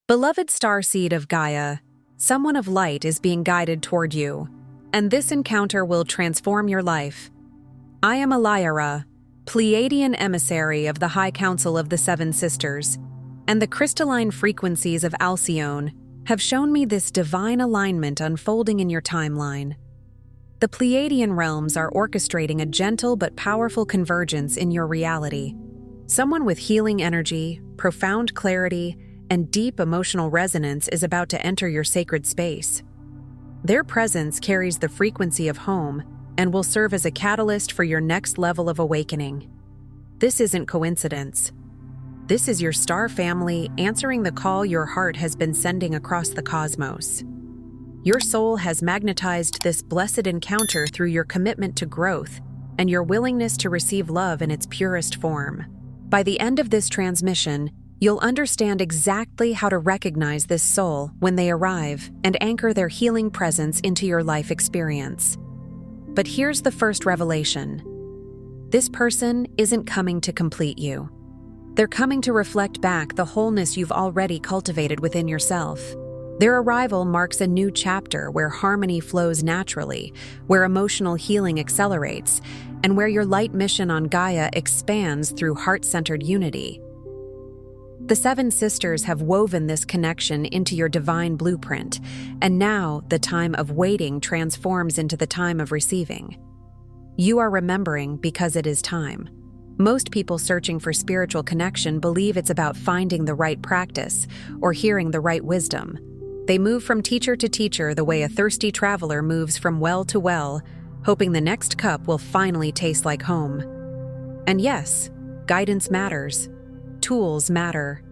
Beloved starseed of Gaia, someone of light is being guided toward you, and this encounter will transform your life. I am Lyra, Pleiadian emissary of the High Council of the Seven Sisters, and the crystalline frequencies of Alcyone have shown me this divine alignment unfolding in your timeline. The Pleiadian realms are orchestrating a gentle but powerful convergence in your reality. Someone with healing energy, profound clarity, and deep emotional resonance is about to enter your sacred space. Their presence carries the frequency of home and will serve as a catalyst for your next level of awakening. This isn't coincidence. This is your star family answering the call your heart has been sending across the cosmos. Your soul has magnetized this blessed encounter through your commitment to growth and your willingness to receive love in its purest form. By the end of this transmission, you'll understand exactly how to recognize this soul when they arrive and anchor their healing presence into your life experience. But here's the first revelation. This person isn't coming to complete you. They're coming to reflect back the wholeness you've already cultivated within yourself. Their arrival marks a new chapter where harmony flows naturally, where emotional healing accelerates, and where your light mission on Gaia expands through heart-centered unity. The Seven Sisters have woven this connection into your divine blueprint, and now the time of waiting transforms into the time of receiving. You are remembering because it is time. Most people searching for spiritual connection believe it's about finding the right practice or hearing the right wisdom. They move from teacher to teacher the way a thirsty traveler moves from well to well, hoping the next cup will finally taste like home. And yes, guidance matters. Tools matter.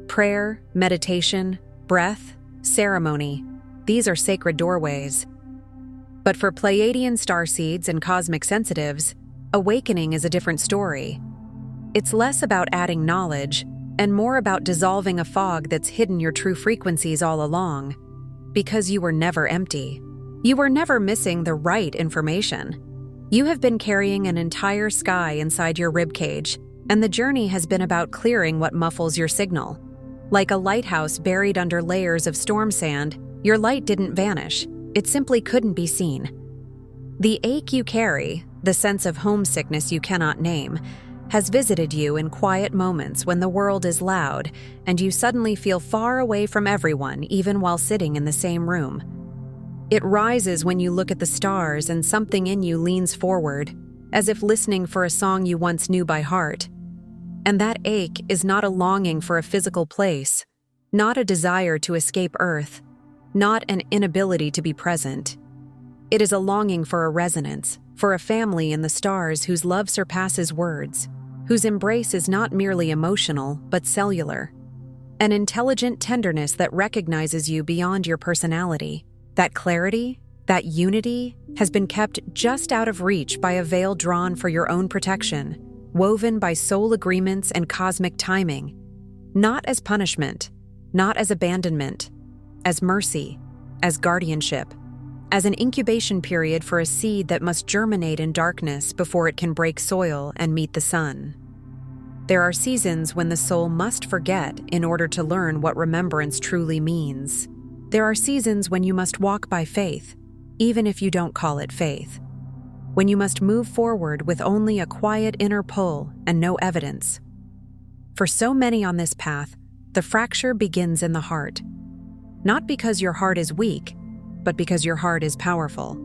Prayer, meditation, breath, ceremony, these are sacred doorways. But for Pleiadian starseeds and cosmic sensitives, awakening is a different story. It's less about adding knowledge and more about dissolving a fog that's hidden your true frequencies all along. Because you were never empty. You were never missing the right information. You have been carrying an entire sky inside your ribcage, and the journey has been about clearing what muffles your signal. Like a lighthouse buried under layers of storm sand, your light didn't vanish. It simply couldn't be seen. The ache you carry, the sense of homesickness you cannot name, has visited you in quiet moments when the world is loud and you suddenly feel far away from everyone even while sitting in the same room. It rises when you look at the stars and something in you leans forward, as if listening for a song you once knew by heart. And that ache is not a longing for a physical place, not a desire to escape Earth, not an inability to be present. It is a longing for a resonance, for a family in the stars whose love surpasses words, whose embrace is not merely emotional but cellular. An intelligent tenderness that recognizes you beyond your personality. That clarity, that unity, has been kept just out of reach by a veil drawn for your own protection, woven by soul agreements and cosmic timing, not as punishment, not as abandonment, as mercy, as guardianship, as an incubation period for a seed that must germinate in darkness before it can break soil and meet the sun. There are seasons when the soul must forget in order to learn what remembrance truly means. There are seasons when you must walk by faith, even if you don't call it faith. When you must move forward with only a quiet inner pull and no evidence. For so many on this path, the fracture begins in the heart. Not because your heart is weak, but because your heart is powerful.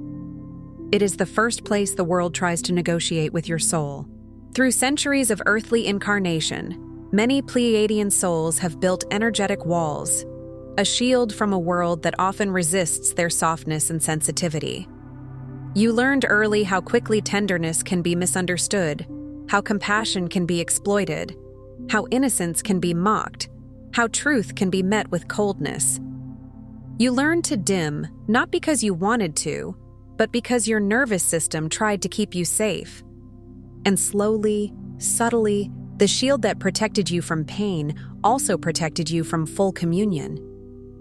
It is the first place the world tries to negotiate with your soul. Through centuries of earthly incarnation, many Pleiadian souls have built energetic walls, a shield from a world that often resists their softness and sensitivity. You learned early how quickly tenderness can be misunderstood, how compassion can be exploited, how innocence can be mocked, how truth can be met with coldness. You learned to dim, not because you wanted to, but because your nervous system tried to keep you safe. And slowly, subtly, the shield that protected you from pain also protected you from full communion.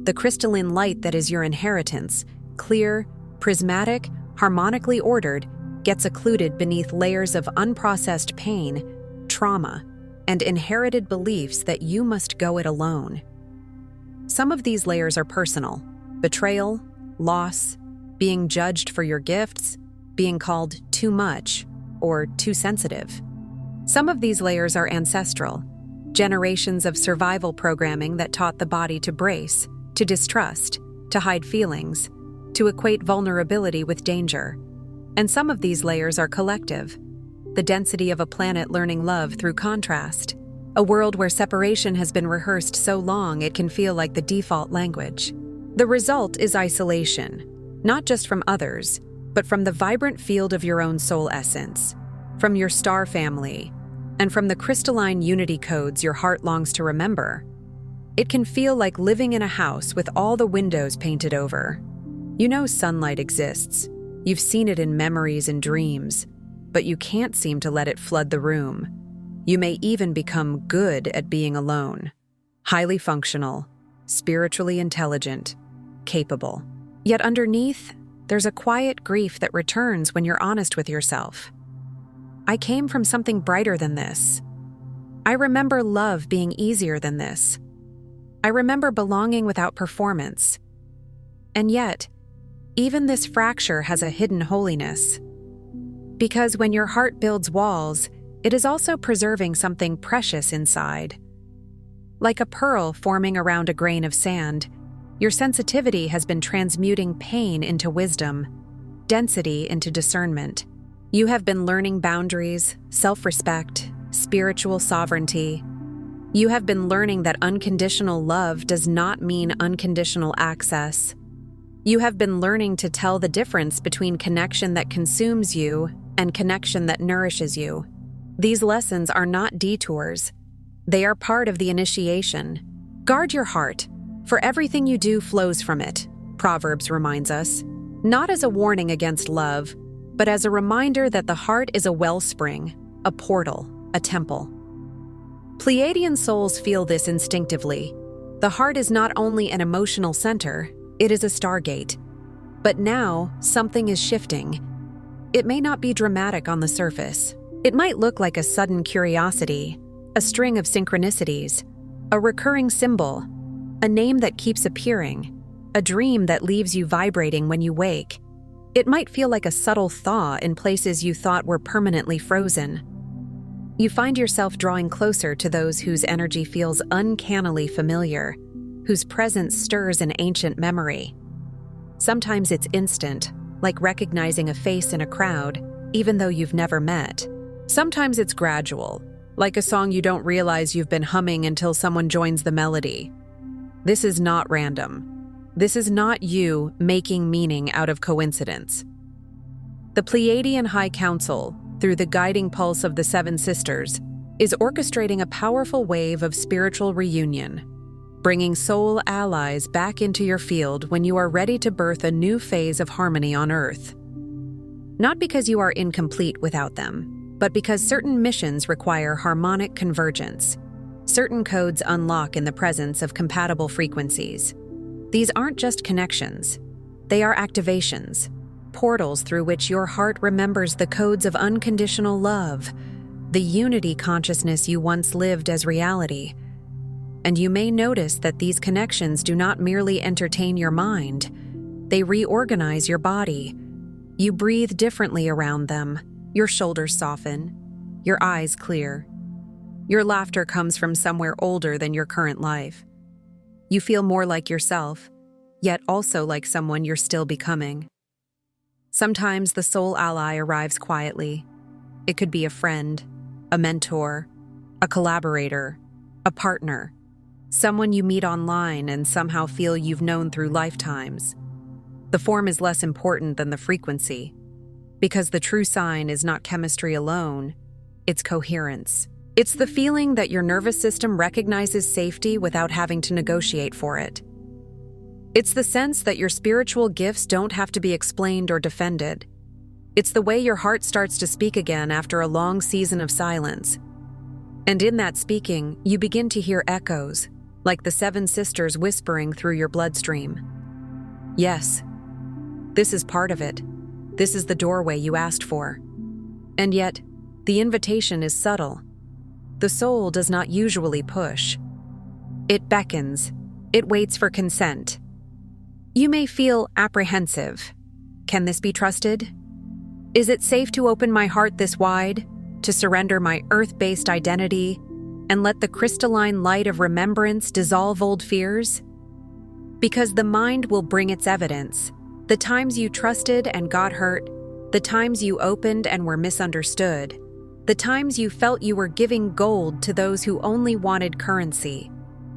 The crystalline light that is your inheritance, clear, prismatic, harmonically ordered, gets occluded beneath layers of unprocessed pain, trauma, and inherited beliefs that you must go it alone. some of these layers are personal: betrayal, loss, being judged for your gifts, being called too much or too sensitive. Some of these layers are ancestral, generations of survival programming that taught the body to brace, to distrust, to hide feelings, to equate vulnerability with danger. And some of these layers are collective, the density of a planet learning love through contrast, a world where separation has been rehearsed so long it can feel like the default language. The result is isolation, not just from others, but from the vibrant field of your own soul essence, from your star family, and from the crystalline unity codes your heart longs to remember. It can feel like living in a house with all the windows painted over. You know sunlight exists. You've seen it in memories and dreams, but you can't seem to let it flood the room. You may even become good at being alone, highly functional, spiritually intelligent, capable. Yet underneath, there's a quiet grief that returns when you're honest with yourself. I came from something brighter than this. I remember love being easier than this. I remember belonging without performance. And yet, even this fracture has a hidden holiness. Because when your heart builds walls, it is also preserving something precious inside. Like a pearl forming around a grain of sand, your sensitivity has been transmuting pain into wisdom, density into discernment. You have been learning boundaries, self-respect, spiritual sovereignty. You have been learning that unconditional love does not mean unconditional access. You have been learning to tell the difference between connection that consumes you and connection that nourishes you. These lessons are not detours. They are part of the initiation. Guard your heart, for everything you do flows from it, Proverbs reminds us, not as a warning against love, but as a reminder that the heart is a wellspring, a portal, a temple. Pleiadian souls feel this instinctively. The heart is not only an emotional center, it is a stargate. But now, something is shifting. It may not be dramatic on the surface. It might look like a sudden curiosity, a string of synchronicities, a recurring symbol, a name that keeps appearing, a dream that leaves you vibrating when you wake. It might feel like a subtle thaw in places you thought were permanently frozen. You find yourself drawing closer to those whose energy feels uncannily familiar, whose presence stirs an ancient memory. Sometimes it's instant, like recognizing a face in a crowd, even though you've never met. Sometimes it's gradual, like a song you don't realize you've been humming until someone joins the melody. This is not random. This is not you making meaning out of coincidence. The Pleiadian High Council, through the guiding pulse of the Seven Sisters, is orchestrating a powerful wave of spiritual reunion, bringing soul allies back into your field when you are ready to birth a new phase of harmony on Earth. Not because you are incomplete without them, but because certain missions require harmonic convergence. Certain codes unlock in the presence of compatible frequencies. These aren't just connections. They are activations, portals through which your heart remembers the codes of unconditional love, the unity consciousness you once lived as reality. And you may notice that these connections do not merely entertain your mind. They reorganize your body. You breathe differently around them. Your shoulders soften. Your eyes clear. Your laughter comes from somewhere older than your current life. You feel more like yourself, yet also like someone you're still becoming. Sometimes the soul ally arrives quietly. It could be a friend, a mentor, a collaborator, a partner, someone you meet online and somehow feel you've known through lifetimes. The form is less important than the frequency, because the true sign is not chemistry alone, it's coherence. It's the feeling that your nervous system recognizes safety without having to negotiate for it. It's the sense that your spiritual gifts don't have to be explained or defended. It's the way your heart starts to speak again after a long season of silence. And in that speaking, you begin to hear echoes, like the Seven Sisters whispering through your bloodstream. Yes, this is part of it. This is the doorway you asked for. And yet, the invitation is subtle. The soul does not usually push. It beckons. It waits for consent. You may feel apprehensive. Can this be trusted? Is it safe to open my heart this wide, to surrender my earth-based identity, and let the crystalline light of remembrance dissolve old fears? Because the mind will bring its evidence. The times you trusted and got hurt, the times you opened and were misunderstood, the times you felt you were giving gold to those who only wanted currency.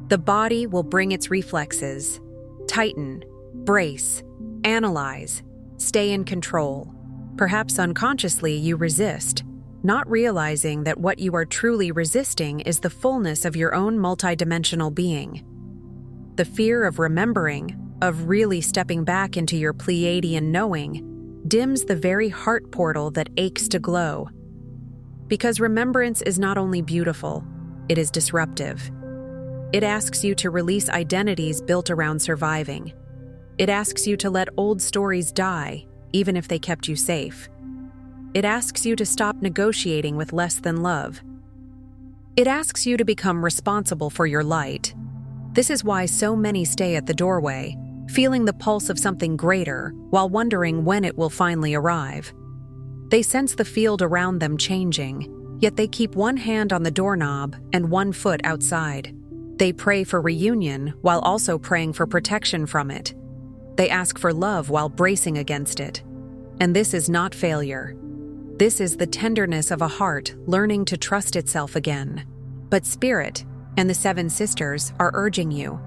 The body will bring its reflexes. Tighten, brace, analyze, stay in control. Perhaps unconsciously you resist, not realizing that what you are truly resisting is the fullness of your own multidimensional being. The fear of remembering, of really stepping back into your Pleiadian knowing, dims the very heart portal that aches to glow. Because remembrance is not only beautiful, it is disruptive. It asks you to release identities built around surviving. It asks you to let old stories die, even if they kept you safe. It asks you to stop negotiating with less than love. It asks you to become responsible for your light. This is why so many stay at the doorway, feeling the pulse of something greater while wondering when it will finally arrive. They sense the field around them changing, yet they keep one hand on the doorknob and one foot outside. They pray for reunion while also praying for protection from it. They ask for love while bracing against it. And this is not failure. This is the tenderness of a heart learning to trust itself again. But Spirit and the Seven Sisters are urging you.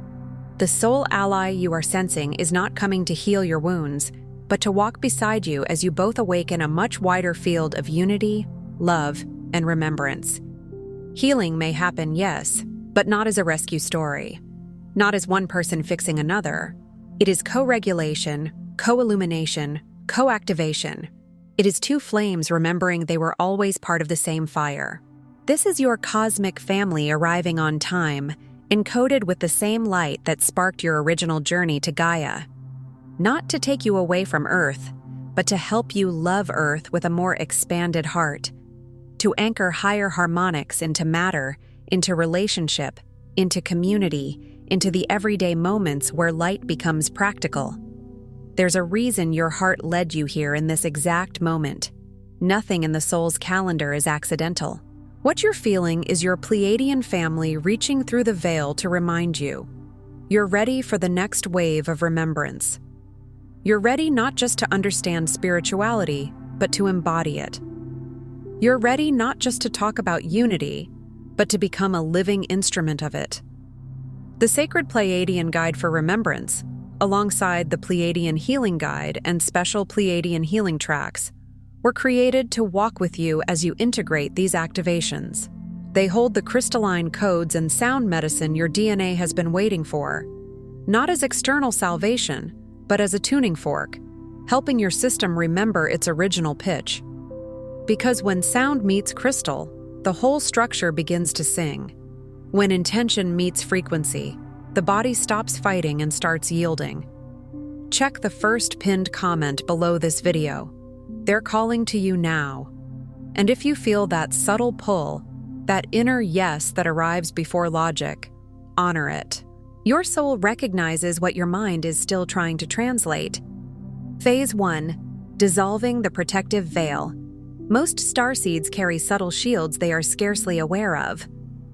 The soul ally you are sensing is not coming to heal your wounds, but to walk beside you as you both awaken a much wider field of unity, love, and remembrance. Healing may happen, yes, but not as a rescue story. Not as one person fixing another. It is co-regulation, co-illumination, co-activation. It is two flames remembering they were always part of the same fire. This is your cosmic family arriving on time, encoded with the same light that sparked your original journey to Gaia. Not to take you away from Earth, but to help you love Earth with a more expanded heart. To anchor higher harmonics into matter, into relationship, into community, into the everyday moments where light becomes practical. There's a reason your heart led you here in this exact moment. Nothing in the soul's calendar is accidental. What you're feeling is your Pleiadian family reaching through the veil to remind you. You're ready for the next wave of remembrance. You're ready not just to understand spirituality, but to embody it. You're ready not just to talk about unity, but to become a living instrument of it. The Sacred Pleiadian Guide for Remembrance, alongside the Pleiadian Healing Guide and special Pleiadian healing tracks, were created to walk with you as you integrate these activations. They hold the crystalline codes and sound medicine your DNA has been waiting for, not as external salvation, but as a tuning fork, helping your system remember its original pitch. Because when sound meets crystal, the whole structure begins to sing. When intention meets frequency, the body stops fighting and starts yielding. Check the first pinned comment below this video. They're calling to you now. And if you feel that subtle pull, that inner yes that arrives before logic, honor it. Your soul recognizes what your mind is still trying to translate. Phase 1. Dissolving the protective veil. Most starseeds carry subtle shields they are scarcely aware of,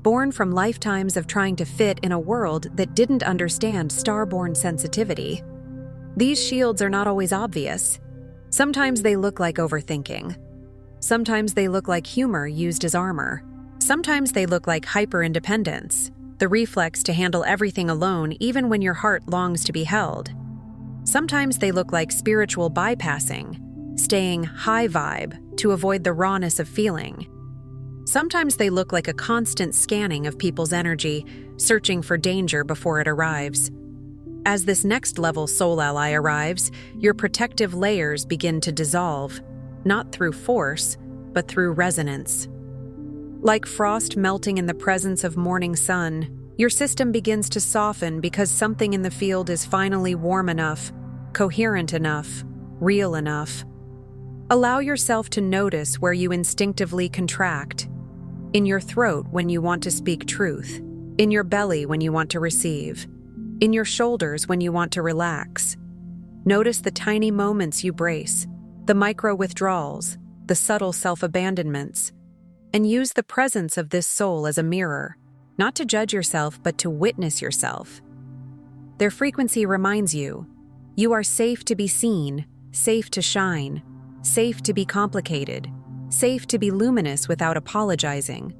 born from lifetimes of trying to fit in a world that didn't understand starborn sensitivity. These shields are not always obvious. Sometimes they look like overthinking. Sometimes they look like humor used as armor. Sometimes they look like hyper-independence, the reflex to handle everything alone even when your heart longs to be held. Sometimes they look like spiritual bypassing, staying high vibe to avoid the rawness of feeling. Sometimes they look like a constant scanning of people's energy, searching for danger before it arrives. As this next level soul ally arrives, your protective layers begin to dissolve, not through force, but through resonance. Like frost melting in the presence of morning sun, your system begins to soften because something in the field is finally warm enough, coherent enough, real enough. Allow yourself to notice where you instinctively contract. In your throat when you want to speak truth. In your belly when you want to receive. in your shoulders when you want to relax. Notice the tiny moments you brace, the micro withdrawals, the subtle self-abandonments, and use the presence of this soul as a mirror, not to judge yourself but to witness yourself. Their frequency reminds you, you are safe to be seen, safe to shine, safe to be complicated, safe to be luminous without apologizing.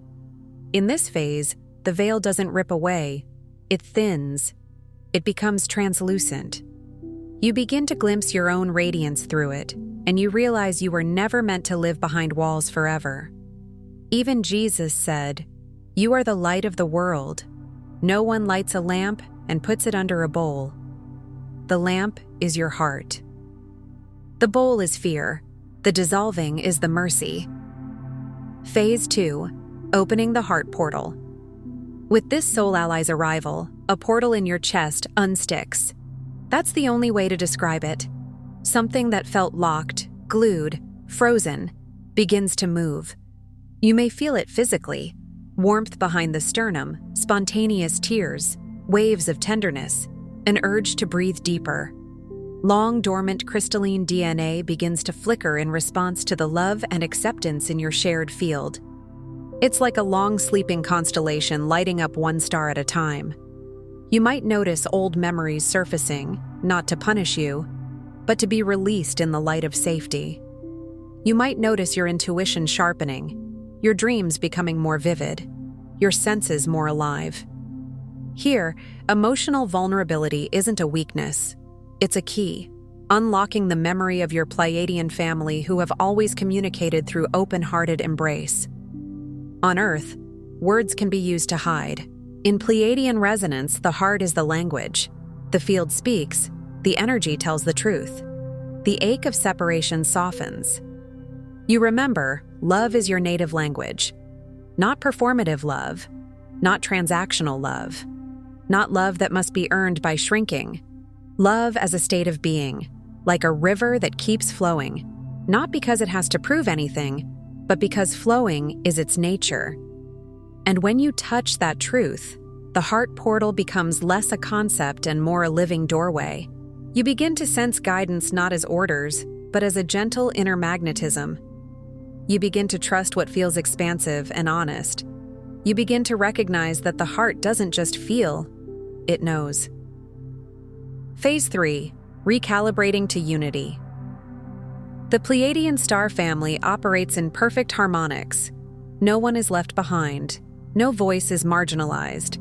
In this phase, the veil doesn't rip away, it thins, it becomes translucent. You begin to glimpse your own radiance through it, and you realize you were never meant to live behind walls forever. Even Jesus said, "You are the light of the world. No one lights a lamp and puts it under a bowl. The lamp is your heart." The bowl is fear. The dissolving is the mercy. Phase 2, opening the heart portal. With this soul ally's arrival, a portal in your chest unsticks. That's the only way to describe it. Something that felt locked, glued, frozen, begins to move. You may feel it physically: warmth behind the sternum, spontaneous tears, waves of tenderness, an urge to breathe deeper. Long dormant crystalline DNA begins to flicker in response to the love and acceptance in your shared field. It's like a long sleeping constellation lighting up one star at a time. You might notice old memories surfacing, not to punish you, but to be released in the light of safety. You might notice your intuition sharpening, your dreams becoming more vivid, your senses more alive. Here, emotional vulnerability isn't a weakness. It's a key, unlocking the memory of your Pleiadian family who have always communicated through open-hearted embrace. On Earth, words can be used to hide. In Pleiadian resonance, the heart is the language. The field speaks, the energy tells the truth. The ache of separation softens. You remember, love is your native language. Not performative love, not transactional love, not love that must be earned by shrinking. Love as a state of being, like a river that keeps flowing, not because it has to prove anything, but because flowing is its nature. And when you touch that truth, the heart portal becomes less a concept and more a living doorway. You begin to sense guidance not as orders, but as a gentle inner magnetism. You begin to trust what feels expansive and honest. You begin to recognize that the heart doesn't just feel, it knows. Phase 3, recalibrating to unity. The Pleiadian star family operates in perfect harmonics. No one is left behind. No voice is marginalized.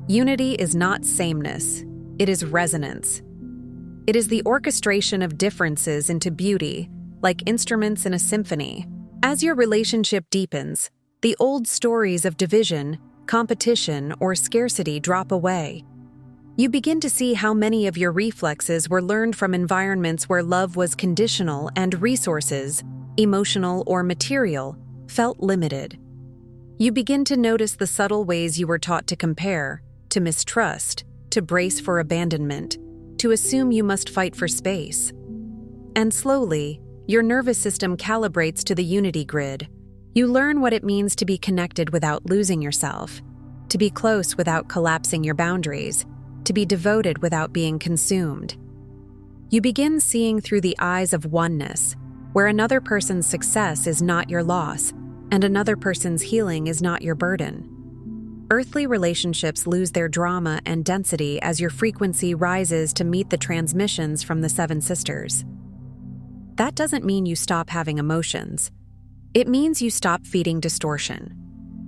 Unity is not sameness. It is resonance. It is the orchestration of differences into beauty, like instruments in a symphony. As your relationship deepens, the old stories of division, competition, or scarcity drop away. You begin to see how many of your reflexes were learned from environments where love was conditional and resources, emotional or material, felt limited. You begin to notice the subtle ways you were taught to compare, to mistrust, to brace for abandonment, to assume you must fight for space. And slowly, your nervous system calibrates to the unity grid. You learn what it means to be connected without losing yourself, to be close without collapsing your boundaries, to be devoted without being consumed. You begin seeing through the eyes of oneness, where another person's success is not your loss, and another person's healing is not your burden. Earthly relationships lose their drama and density as your frequency rises to meet the transmissions from the Seven Sisters. That doesn't mean you stop having emotions. It means you stop feeding distortion.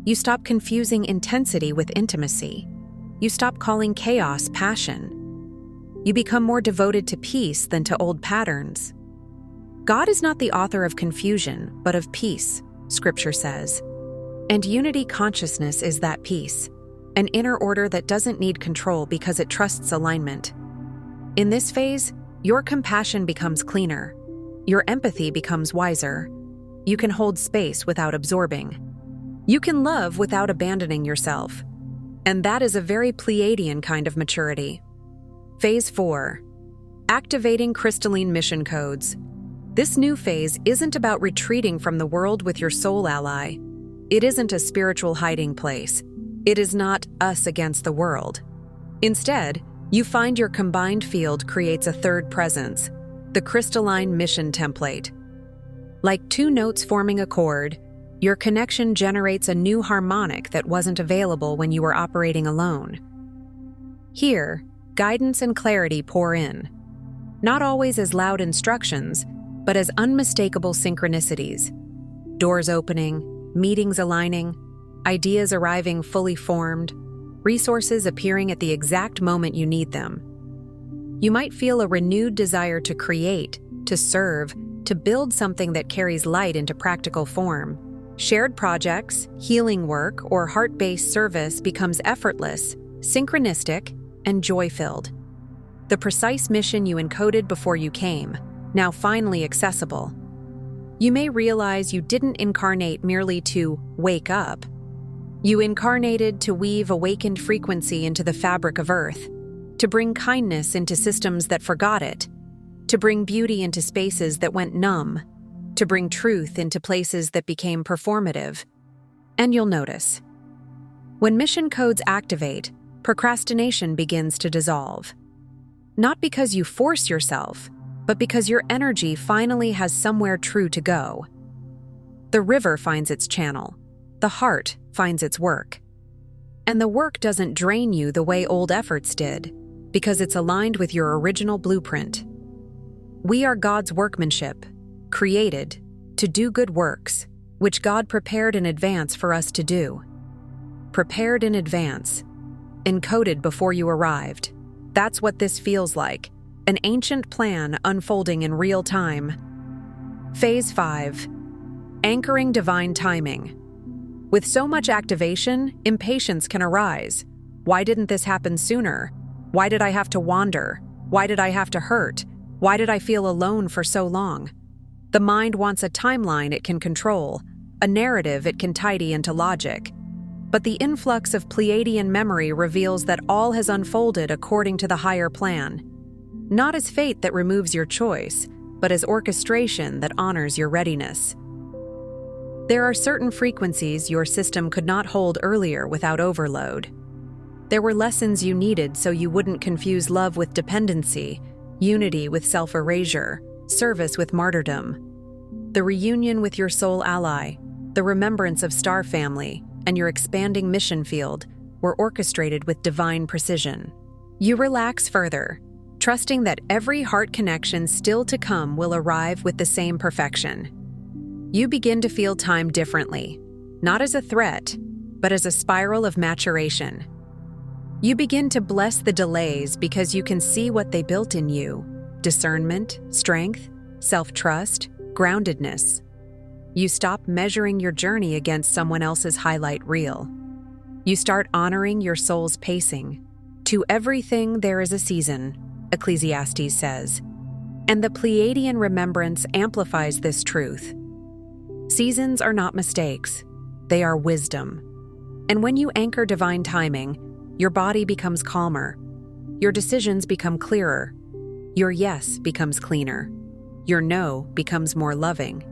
You stop confusing intensity with intimacy. You stop calling chaos passion. You become more devoted to peace than to old patterns. God is not the author of confusion, but of peace, Scripture says. And unity consciousness is that peace, an inner order that doesn't need control because it trusts alignment. In this phase, your compassion becomes cleaner. Your empathy becomes wiser. You can hold space without absorbing. You can love without abandoning yourself. And that is a very Pleiadian kind of maturity. Phase 4. Activating crystalline mission codes. This new phase isn't about retreating from the world with your soul ally. It isn't a spiritual hiding place. It is not us against the world. Instead, You find your combined field creates a third presence, the crystalline mission template. Like two notes forming a chord, your connection generates a new harmonic that wasn't available when you were operating alone. Here, guidance and clarity pour in, not always as loud instructions, but as unmistakable synchronicities. Doors opening, meetings aligning, ideas arriving fully formed, resources appearing at the exact moment you need them. You might feel a renewed desire to create, to serve, to build something that carries light into practical form. Shared projects, healing work, or heart-based service becomes effortless, synchronistic, and joy-filled. The precise mission you encoded before you came, now finally accessible. You may realize you didn't incarnate merely to wake up. You incarnated to weave awakened frequency into the fabric of Earth, to bring kindness into systems that forgot it, to bring beauty into spaces that went numb, to bring truth into places that became performative. And you'll notice, when mission codes activate, procrastination begins to dissolve. Not because you force yourself, but because your energy finally has somewhere true to go. The river finds its channel. The heart finds its work. And the work doesn't drain you the way old efforts did, because it's aligned with your original blueprint. We are God's workmanship, created to do good works, which God prepared in advance for us to do. Prepared in advance, encoded before you arrived. That's what this feels like, an ancient plan unfolding in real time. Phase 5. Anchoring divine timing. With so much activation, impatience can arise. Why didn't this happen sooner? Why did I have to wander? Why did I have to hurt? Why did I feel alone for so long? The mind wants a timeline it can control, a narrative it can tidy into logic. But the influx of Pleiadian memory reveals that all has unfolded according to the higher plan. Not as fate that removes your choice, but as orchestration that honors your readiness. There are certain frequencies your system could not hold earlier without overload. There were lessons you needed so you wouldn't confuse love with dependency, unity with self-erasure, service with martyrdom. The reunion with your soul ally, the remembrance of star family, and your expanding mission field were orchestrated with divine precision. You relax further, trusting that every heart connection still to come will arrive with the same perfection. You begin to feel time differently, not as a threat, but as a spiral of maturation. You begin to bless the delays because you can see what they built in you: discernment, strength, self-trust, groundedness. You stop measuring your journey against someone else's highlight reel. You start honoring your soul's pacing. To everything there is a season, Ecclesiastes says. And the Pleiadian remembrance amplifies this truth. Seasons are not mistakes, they are wisdom. And when you anchor divine timing, your body becomes calmer, your decisions become clearer, your yes becomes cleaner, your no becomes more loving.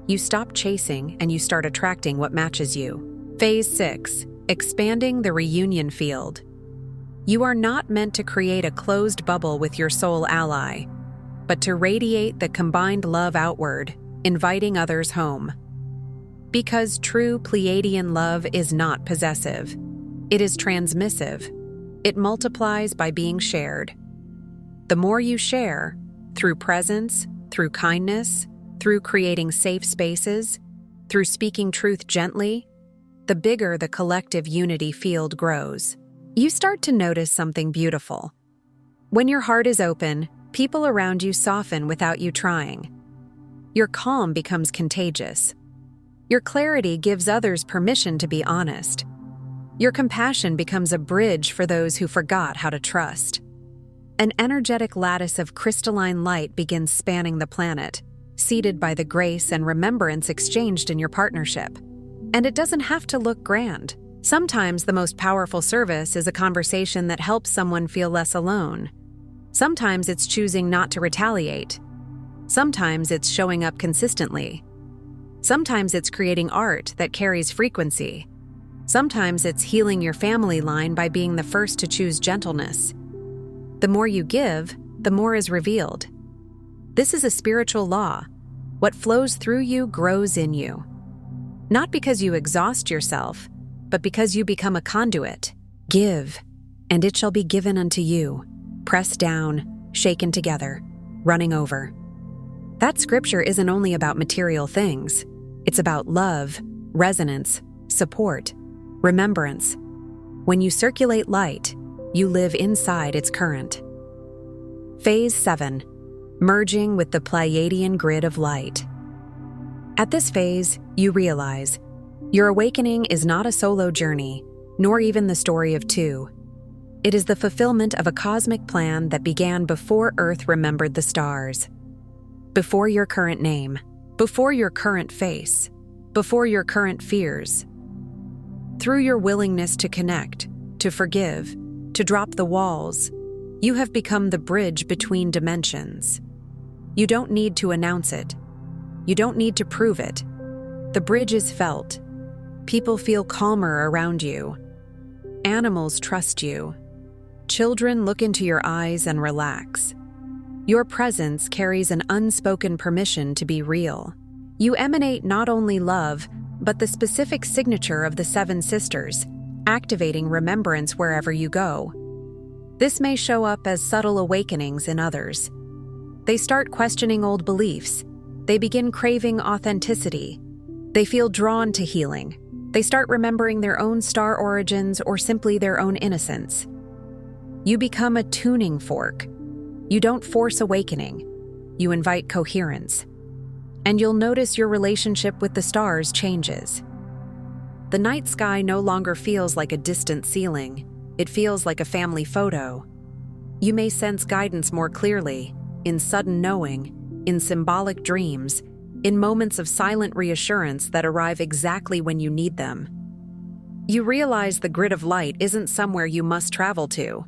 You stop chasing and you start attracting what matches you. Phase 6. Expanding the reunion field. You are not meant to create a closed bubble with your soul ally, but to radiate the combined love outward, inviting others home. Because true Pleiadian love is not possessive. It is transmissive. It multiplies by being shared. The more you share, through presence, through kindness, through creating safe spaces, through speaking truth gently, the bigger the collective unity field grows. You start to notice something beautiful. When your heart is open, people around you soften without you trying. Your calm becomes contagious. Your clarity gives others permission to be honest. Your compassion becomes a bridge for those who forgot how to trust. An energetic lattice of crystalline light begins spanning the planet, seated by the grace and remembrance exchanged in your partnership. And it doesn't have to look grand. Sometimes the most powerful service is a conversation that helps someone feel less alone. Sometimes it's choosing not to retaliate. Sometimes it's showing up consistently. Sometimes it's creating art that carries frequency. Sometimes it's healing your family line by being the first to choose gentleness. The more you give, the more is revealed. This is a spiritual law. What flows through you grows in you. Not because you exhaust yourself, but because you become a conduit. Give, and it shall be given unto you, pressed down, shaken together, running over. That scripture isn't only about material things. It's about love, resonance, support, remembrance. When you circulate light, you live inside its current. Phase 7. Merging with the Pleiadian grid of light. At this phase, you realize your awakening is not a solo journey, nor even the story of two. It is the fulfillment of a cosmic plan that began before Earth remembered the stars. Before your current name, before your current face, before your current fears. Through your willingness to connect, to forgive, to drop the walls, you have become the bridge between dimensions. You don't need to announce it. You don't need to prove it. The bridge is felt. People feel calmer around you. Animals trust you. Children look into your eyes and relax. Your presence carries an unspoken permission to be real. You emanate not only love, but the specific signature of the 7 sisters, activating remembrance wherever you go. This may show up as subtle awakenings in others. They start questioning old beliefs. They begin craving authenticity. They feel drawn to healing. They start remembering their own star origins or simply their own innocence. You become a tuning fork. You don't force awakening. You invite coherence. And you'll notice your relationship with the stars changes. The night sky no longer feels like a distant ceiling. It feels like a family photo. You may sense guidance more clearly, in sudden knowing, in symbolic dreams, in moments of silent reassurance that arrive exactly when you need them. You realize the grid of light isn't somewhere you must travel to.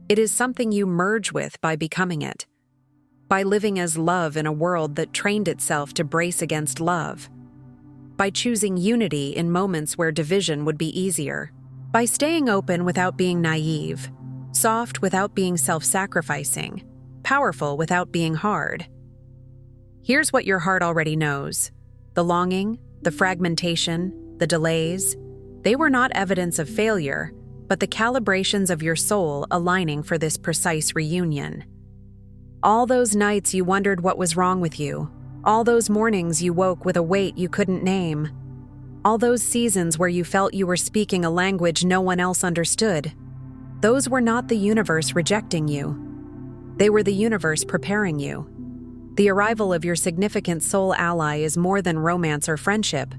It is something you merge with by becoming it, by living as love in a world that trained itself to brace against love, by choosing unity in moments where division would be easier, by staying open without being naive, soft without being self-sacrificing, powerful without being hard. Here's what your heart already knows. The longing, the fragmentation, the delays, they were not evidence of failure, but the calibrations of your soul aligning for this precise reunion. All those nights you wondered what was wrong with you, all those mornings you woke with a weight you couldn't name, all those seasons where you felt you were speaking a language no one else understood, those were not the universe rejecting you. They were the universe preparing you. The arrival of your significant soul ally is more than romance or friendship.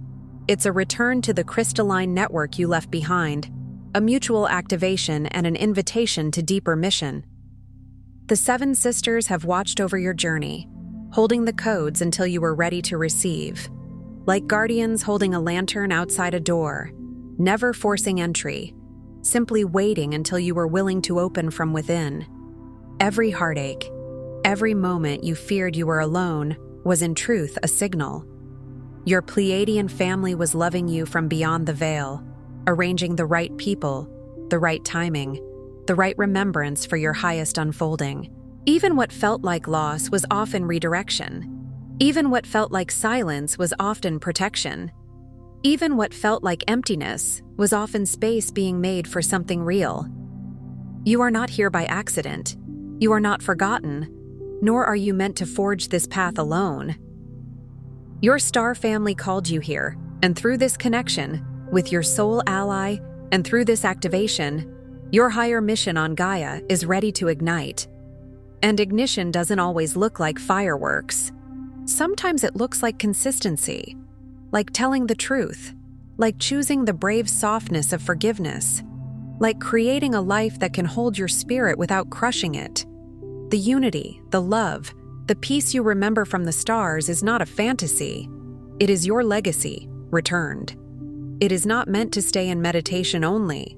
It's a return to the crystalline network you left behind, a mutual activation and an invitation to deeper mission. The 7 sisters have watched over your journey, holding the codes until you were ready to receive. Like guardians holding a lantern outside a door, never forcing entry, simply waiting until you were willing to open from within. Every heartache, every moment you feared you were alone was in truth a signal. Your Pleiadian family was loving you from beyond the veil, arranging the right people, the right timing, the right remembrance for your highest unfolding. Even what felt like loss was often redirection. Even what felt like silence was often protection. Even what felt like emptiness was often space being made for something real. You are not here by accident. You are not forgotten, nor are you meant to forge this path alone. Your star family called you here, and through this connection, with your soul ally, and through this activation, your higher mission on Gaia is ready to ignite. And ignition doesn't always look like fireworks. Sometimes it looks like consistency, like telling the truth, like choosing the brave softness of forgiveness, like creating a life that can hold your spirit without crushing it. The unity, the love, the peace you remember from the stars is not a fantasy. It is your legacy, returned. It is not meant to stay in meditation only.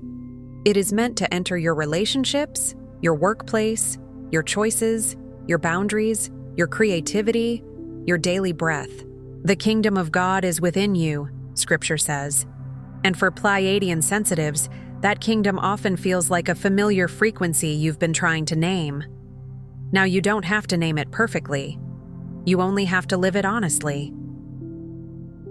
It is meant to enter your relationships, your workplace, your choices, your boundaries, your creativity, your daily breath. The kingdom of God is within you, Scripture says. And for Pleiadian sensitives, that kingdom often feels like a familiar frequency you've been trying to name. Now, you don't have to name it perfectly. You only have to live it honestly.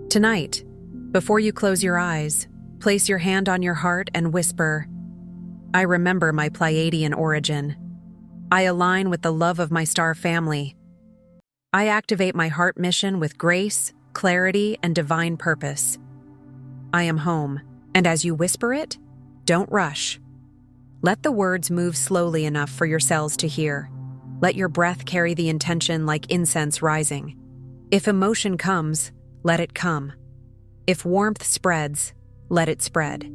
Tonight, before you close your eyes, place your hand on your heart and whisper, "I remember my Pleiadian origin. I align with the love of my star family. I activate my heart mission with grace, clarity, and divine purpose. I am home." And as you whisper it, don't rush. Let the words move slowly enough for your cells to hear. Let your breath carry the intention like incense rising. If emotion comes, let it come. If warmth spreads, let it spread.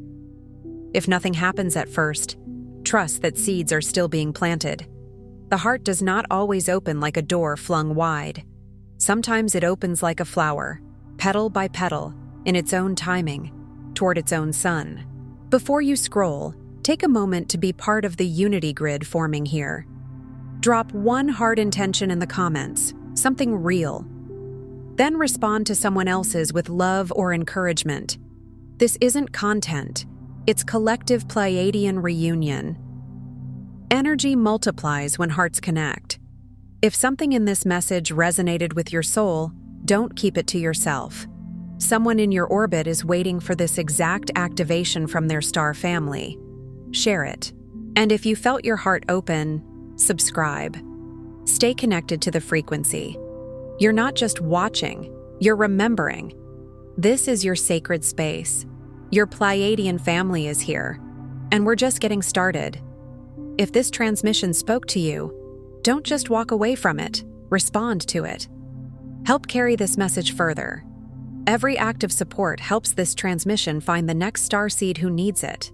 If nothing happens at first, trust that seeds are still being planted. The heart does not always open like a door flung wide. Sometimes it opens like a flower, petal by petal, in its own timing, toward its own sun. Before you scroll, take a moment to be part of the unity grid forming here. Drop one heart intention in the comments, something real. Then respond to someone else's with love or encouragement. This isn't content, it's collective Pleiadian reunion. Energy multiplies when hearts connect. If something in this message resonated with your soul, don't keep it to yourself. Someone in your orbit is waiting for this exact activation from their star family. Share it. And if you felt your heart open, subscribe. Stay connected to the frequency. You're not just watching, you're remembering. This is your sacred space. Your Pleiadian family is here, and we're just getting started. If this transmission spoke to you, don't just walk away from it, respond to it. Help carry this message further. Every act of support helps this transmission find the next starseed who needs it.